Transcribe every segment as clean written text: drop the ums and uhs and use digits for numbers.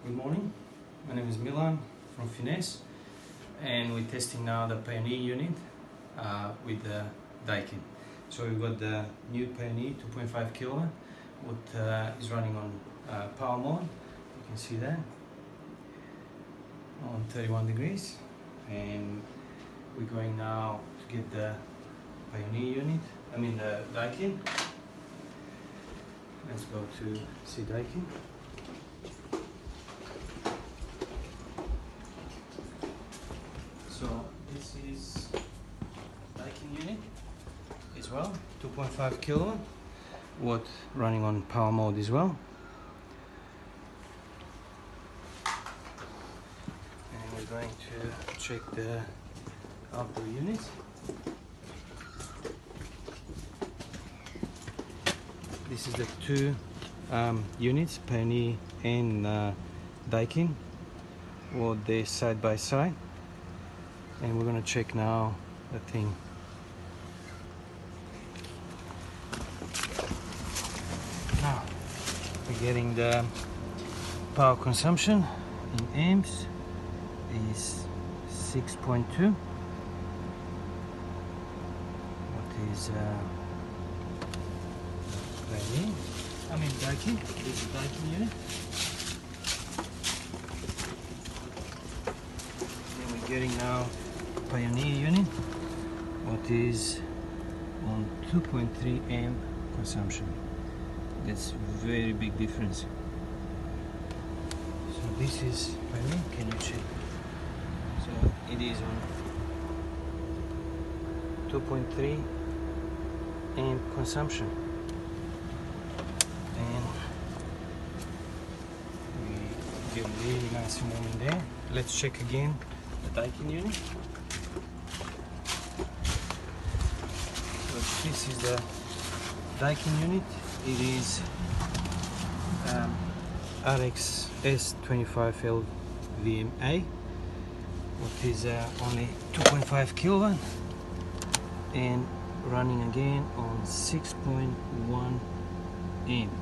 Good morning, my name is Milan from Finese, and we're testing now the Pioneer unit with the Daikin. So we've got the new Pioneer 2.5 kilowatt, what is running on power mode. You can see that on 31 degrees, and we're going now to get the Pioneer unit, the Daikin. Let's go to see Daikin. So this is Daikin unit as well, 2.5 kilowatt, what running on power mode as well. And we're going to check the outdoor units. This is the two units, Pioneer and Daikin, or they're side by side. And we're going to check now the thing. Now we're getting the power consumption in amps is 6.2. What is Daikin? This is Daikin unit. And we're getting now Pioneer unit, what is on 2.3 amp consumption. That's very big difference. So this is Pioneer. Can you check? So it is on 2.3 amp consumption, and we get really nice movement there. Let's check again the Daikin unit. This is the Daikin unit. It is RX S25L VMA, what is only 2.5 kilowatt and running again on 6.1 amp.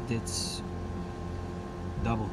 That's double.